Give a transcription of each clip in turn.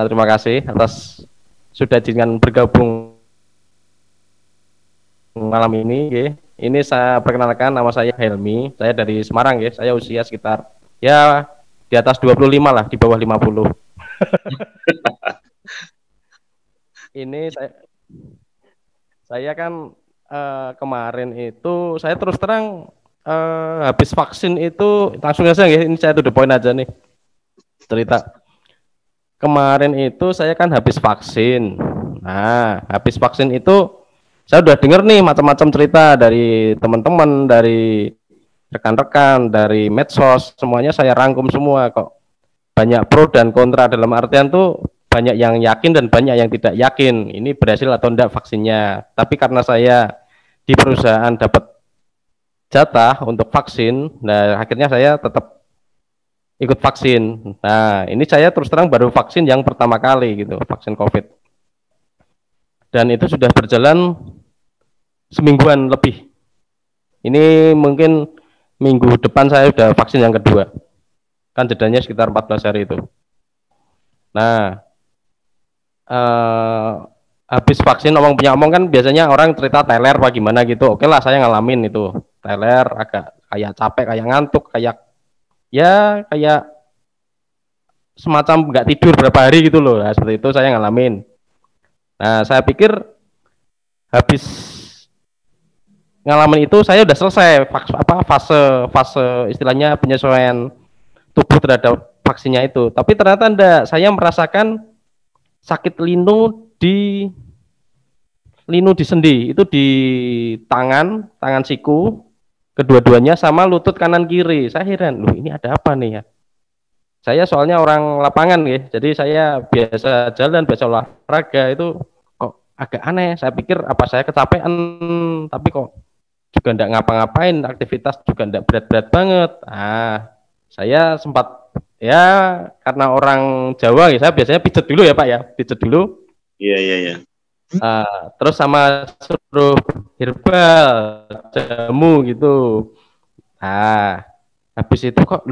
Terima kasih atas sudah dengan bergabung malam ini. Nggih. Ini saya perkenalkan, nama saya Helmi. Saya dari Semarang, nggih. Saya usia sekitar ya di atas 25 lah, di bawah 50. Ini saya kan kemarin itu saya terus terang habis vaksin itu langsung saja nggih. Ini saya to the point aja nih cerita. Kemarin itu saya kan habis vaksin. Nah, habis vaksin itu saya udah denger nih macam-macam cerita dari teman-teman, dari rekan-rekan, dari medsos, semuanya saya rangkum semua kok. Banyak pro dan kontra, dalam artian tuh banyak yang yakin dan banyak yang tidak yakin ini berhasil atau enggak vaksinnya. Tapi karena saya di perusahaan dapat jatah untuk vaksin, nah akhirnya saya tetap ikut vaksin. Nah, ini saya terus terang baru vaksin yang pertama kali gitu, vaksin COVID. Dan itu sudah berjalan semingguan lebih. Ini mungkin minggu depan saya sudah vaksin yang kedua. Kan jedanya sekitar 14 hari itu. Nah, habis vaksin omong punya omong kan biasanya orang cerita teler apa gimana gitu. Oke lah, saya ngalamin itu. Teler, agak kayak capek, kayak ngantuk, kayak ya kayak semacam nggak tidur berapa hari gitu loh. Nah, seperti itu saya ngalamin. Nah, saya pikir habis ngalamin itu saya udah selesai fase istilahnya penyesuaian tubuh terhadap vaksinnya itu. Tapi ternyata enggak, saya merasakan sakit linu di sendi, itu di tangan siku kedua-duanya sama lutut kanan kiri. Saya heran, loh ini ada apa nih ya? Saya soalnya orang lapangan ya, jadi saya biasa jalan, biasa olahraga itu kok agak aneh. Saya pikir apa saya kecapean, tapi kok juga enggak ngapa-ngapain, aktivitas juga enggak berat-berat banget. Saya sempat ya karena orang Jawa ya, saya biasanya pijet dulu ya Pak ya, pijet dulu. Iya. Terus sama suruh herbal, jamu gitu. Habis itu kok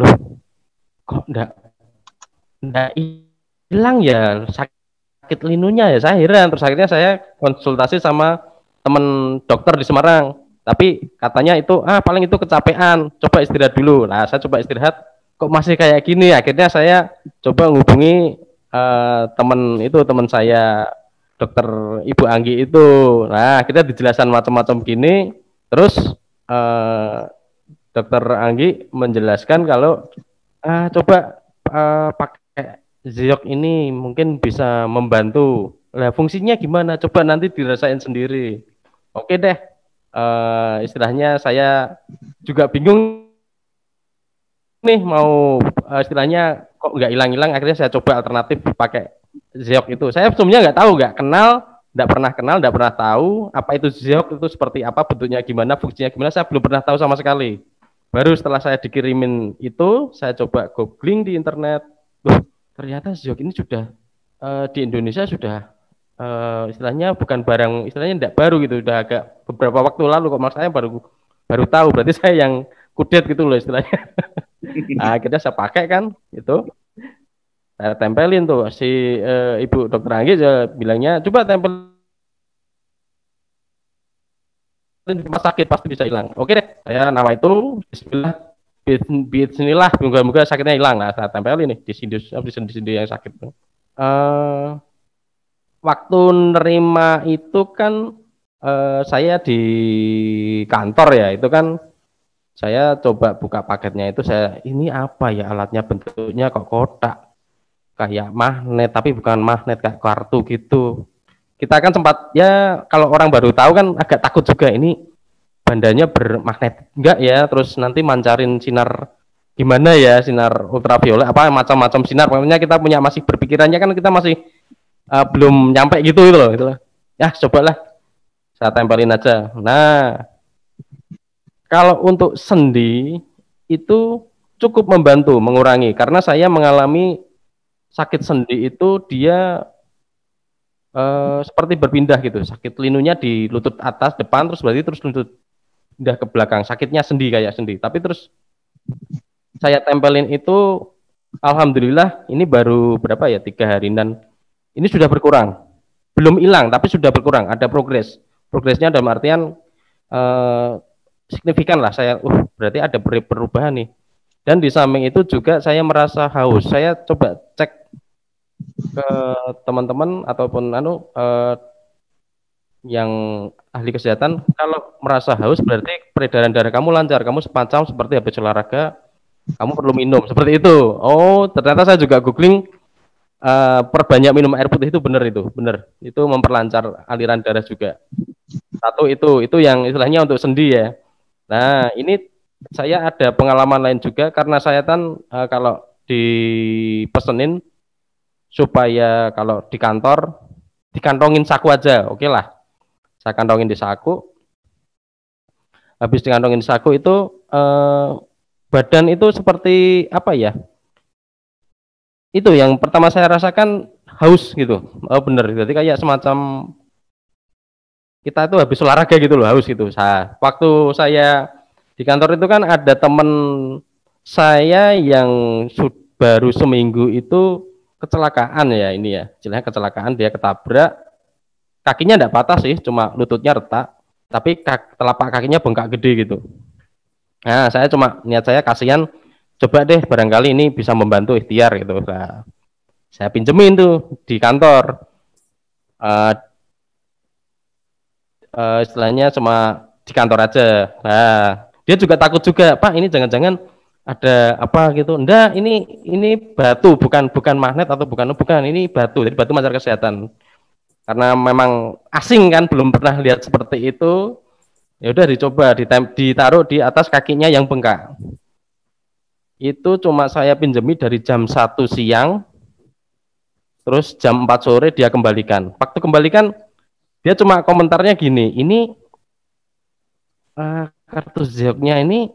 enggak hilang ya sakit linunya ya, saya heran. Terus akhirnya saya konsultasi sama teman dokter di Semarang, tapi katanya itu paling itu kecapean, coba istirahat dulu. Nah, saya coba istirahat, kok masih kayak gini. Akhirnya saya coba menghubungi teman saya dokter Ibu Anggi itu. Nah, kita dijelaskan macam-macam gini, terus dokter Anggi menjelaskan kalau coba pakai Zeok ini mungkin bisa membantu. Nah, fungsinya gimana? Coba nanti dirasain sendiri. Oke deh. Istilahnya saya juga bingung nih mau istilahnya kok nggak hilang-hilang. Akhirnya saya coba alternatif pakai Zeok itu. Saya sebelumnya nggak tahu, nggak pernah tahu apa itu Zeok itu seperti apa, bentuknya gimana, fungsinya gimana. Saya belum pernah tahu sama sekali. Baru setelah saya dikirimin itu, saya coba googling di internet. Ternyata Zeok ini sudah di Indonesia sudah istilahnya bukan barang, istilahnya tidak baru gitu, udah agak beberapa waktu lalu kok, mas saya baru tahu. Berarti saya yang kudet gitu loh istilahnya. Nah, akhirnya saya pakai kan itu, saya tempelin tuh si Ibu Dokter Anggi bilangnya coba tempel di rumah sakit pasti bisa hilang. Oke deh, saya nama itu Bismillah, moga-moga sakitnya hilang. Nah, saya tempelin nih di sendi yang sakit. Waktu nerima itu kan saya di kantor ya, itu kan saya coba buka paketnya itu, ini apa ya alatnya, bentuknya kok kotak kayak magnet, tapi bukan magnet, kayak kartu gitu. Kita kan sempat ya, kalau orang baru tahu kan agak takut juga, ini bandanya bermagnet enggak ya, terus nanti mancarin sinar gimana ya, sinar ultraviolet apa macam-macam sinar. Pokoknya kita punya masih berpikirannya kan kita masih belum nyampe gitu loh. Ya cobalah saya tempelin aja. Nah, kalau untuk sendi itu cukup membantu mengurangi, karena saya mengalami sakit sendi itu dia seperti berpindah gitu, sakit linunya di lutut atas depan, terus berarti terus lutut pindah ke belakang, sakitnya sendi kayak sendi. Tapi terus saya tempelin itu Alhamdulillah ini baru berapa ya, 3 hari dan ini sudah berkurang. Belum hilang tapi sudah berkurang, ada progres. Progresnya dalam artian eh, signifikan lah, saya berarti ada perubahan nih. Dan di samping itu juga saya merasa haus. Saya coba cek ke teman-teman ataupun yang ahli kesehatan, kalau merasa haus berarti peredaran darah kamu lancar, kamu semacam seperti habis olahraga, kamu perlu minum seperti itu. Oh, ternyata saya juga googling, perbanyak minum air putih itu benar, itu memperlancar aliran darah juga. Satu itu yang istilahnya untuk sendi ya. Nah, ini saya ada pengalaman lain juga karena saya kan kalau dipesenin supaya kalau di kantor dikantongin saku aja, oke lah. Saya kantongin di saku. Habis dikantongin di saku itu badan itu seperti apa ya? Itu yang pertama saya rasakan haus gitu. Oh bener, jadi kayak semacam kita itu habis olahraga gitu loh, haus gitu. Waktu saya di kantor itu kan ada temen saya yang baru seminggu itu kecelakaan ya, ini ya, istilahnya kecelakaan, dia ketabrak, kakinya enggak patah sih, cuma lututnya retak, tapi telapak kakinya bengkak gede gitu. Nah, saya cuma niat saya kasihan, coba deh barangkali ini bisa membantu ikhtiar gitu. Nah, saya pinjemin tuh di kantor. Uh, istilahnya cuma di kantor aja. Nah, dia juga takut juga, Pak, ini jangan-jangan ada apa gitu. Enggak, ini batu, bukan magnet atau bukan ini batu. Jadi batu masyarakat kesehatan. Karena memang asing kan, belum pernah lihat seperti itu. Ya udah dicoba, ditaruh di atas kakinya yang bengkak. Itu cuma saya pinjemi dari jam 1 siang, terus jam 4 sore dia kembalikan. Waktu kembalikan, dia cuma komentarnya gini, ini kartu Zeoknya ini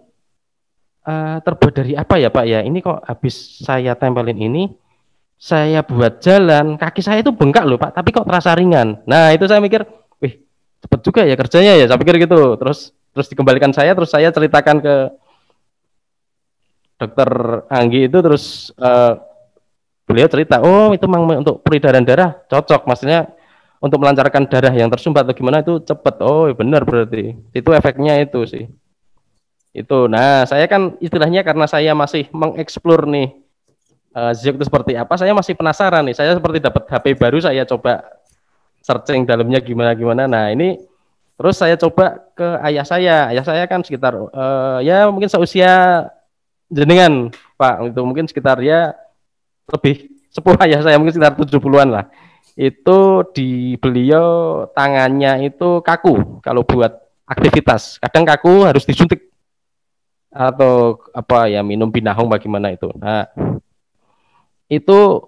terbuat dari apa ya Pak ya? Ini kok habis saya tempelin ini, saya buat jalan, kaki saya itu bengkak loh Pak, tapi kok terasa ringan. Nah itu saya mikir, wih cepet juga ya kerjanya ya, saya pikir gitu. Terus dikembalikan terus saya ceritakan ke dokter Anggi itu, terus beliau cerita, oh itu memang untuk peredaran darah cocok, maksudnya untuk melancarkan darah yang tersumbat atau gimana itu cepet. Oh benar, berarti itu efeknya itu sih. Itu. Nah, saya kan istilahnya karena saya masih mengeksplor nih Zeok itu seperti apa, saya masih penasaran nih. Saya seperti dapat HP baru, saya coba searching dalamnya gimana. Nah, ini terus saya coba ke ayah saya. Ayah saya kan sekitar ya mungkin seusia jenengan, Pak. Itu mungkin sekitar ya lebih sepuh ayah saya, mungkin sekitar 70-an lah. Itu di beliau tangannya itu kaku kalau buat aktivitas. Kadang kaku harus disuntik atau apa ya, minum binahong bagaimana itu. Nah, itu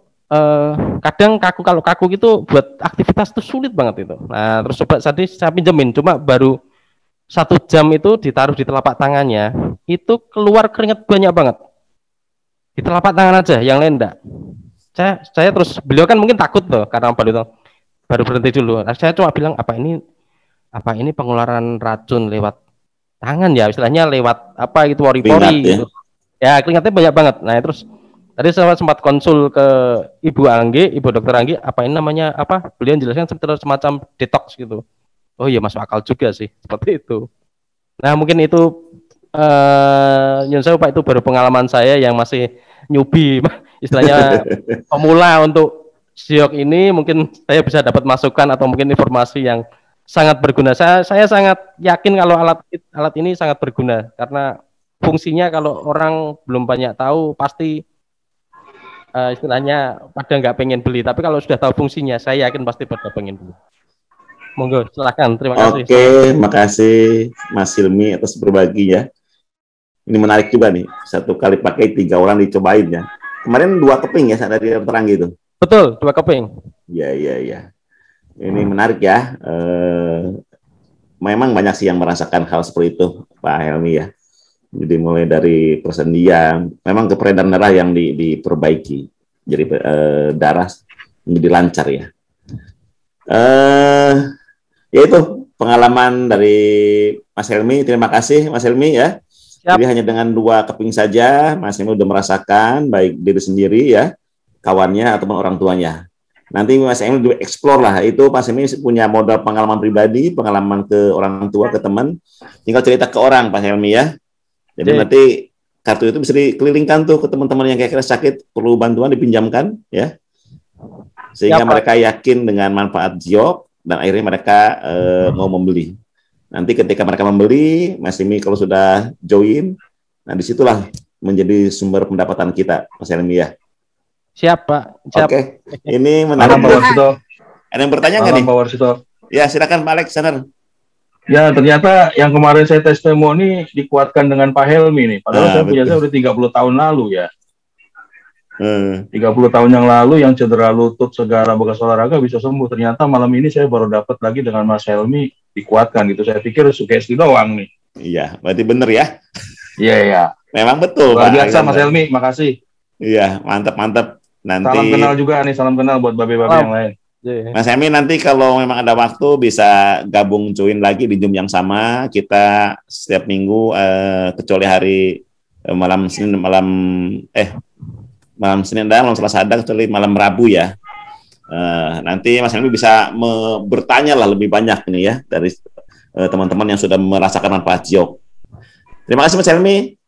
kadang kaku, kalau kaku gitu buat aktivitas itu sulit banget itu. Nah, terus coba tadi saya pinjemin, cuma baru 1 jam itu ditaruh di telapak tangannya, itu keluar keringat banyak banget. Di telapak tangan aja, yang lain enggak. Saya terus, beliau kan mungkin takut tuh karena baru berhenti dulu. Saya cuma bilang, apa ini pengeluaran racun lewat tangan ya, istilahnya lewat apa itu, pori-pori gitu. Ya keringatnya banyak banget. Nah terus tadi saya sempat konsul ke Ibu Dokter Anggi, apa ini namanya apa? Beliau jelaskan semacam detox gitu. Oh iya, masuk akal juga sih, seperti itu. Nah mungkin itu Yun saya Pak, itu baru pengalaman saya yang masih newbie, istilahnya pemula untuk Zeok ini. Mungkin saya bisa dapat masukan atau mungkin informasi yang sangat berguna. Saya sangat yakin kalau alat ini sangat berguna, karena fungsinya kalau orang belum banyak tahu pasti istilahnya pada nggak pengen beli, tapi kalau sudah tahu fungsinya saya yakin pasti pada pengen beli. Monggo silakan, terima kasih. Oke, makasih Mas Hilmi atas berbaginya. Ini menarik juga nih, 1 kali pakai 3 orang dicobain ya. Kemarin 2 keping ya dari terang gitu. Betul, 2 keping. Iya. Ini menarik ya. Memang banyak sih yang merasakan hal seperti itu, Pak Helmi ya. Jadi mulai dari persendian, memang peredaran darah yang diperbaiki, jadi darah menjadi lancar ya. Ya itu pengalaman dari Mas Helmi. Terima kasih Mas Helmi ya. Jadi hanya dengan 2 keping saja, Mas Emil udah merasakan baik diri sendiri ya, kawannya ataupun orang tuanya. Nanti Mas Emil di explore lah, itu Mas Emil punya modal pengalaman pribadi, pengalaman ke orang tua, ke teman, tinggal cerita ke orang Pak Helmi ya. Jadi nanti kartu itu bisa dikelilingkan tuh ke teman-teman yang kira-kira sakit, perlu bantuan dipinjamkan ya. Sehingga mereka yakin dengan manfaat Giok dan akhirnya mereka mau membeli. Nanti ketika mereka membeli, Mas Helmi kalau sudah join, nah disitulah menjadi sumber pendapatan kita, Mas Helmi ya. Siap, Pak. Oke, ini menarik. Pak Warsito. Ada yang bertanya nggak nih? Pak Warsito. Ya, silakan Pak Alexander. Ya, ternyata yang kemarin saya testimoni dikuatkan dengan Pak Helmi nih. Padahal saya punya udah 30 tahun lalu ya. 30 tahun yang lalu yang cedera lutut segala bekas olahraga bisa sembuh. Ternyata malam ini saya baru dapat lagi dengan Mas Helmi dikuatkan gitu. Saya pikir sugesti doang nih. Iya, berarti bener ya? Iya, iya. Memang betul. Luar biasa Mas Helmi, makasih. Iya, mantap-mantap. Nanti salam kenal juga nih, salam kenal buat babe-babe yang lain. Mas Helmi nanti kalau memang ada waktu bisa gabung join lagi di Zoom yang sama. Kita setiap minggu kecuali hari malam Senin dan malam Selasa ada, kecuali malam Rabu ya. Nanti Mas Helmi bisa bertanya lah lebih banyak ini ya dari teman-teman yang sudah merasakan manfaat Giok. Terima kasih Mas Helmi.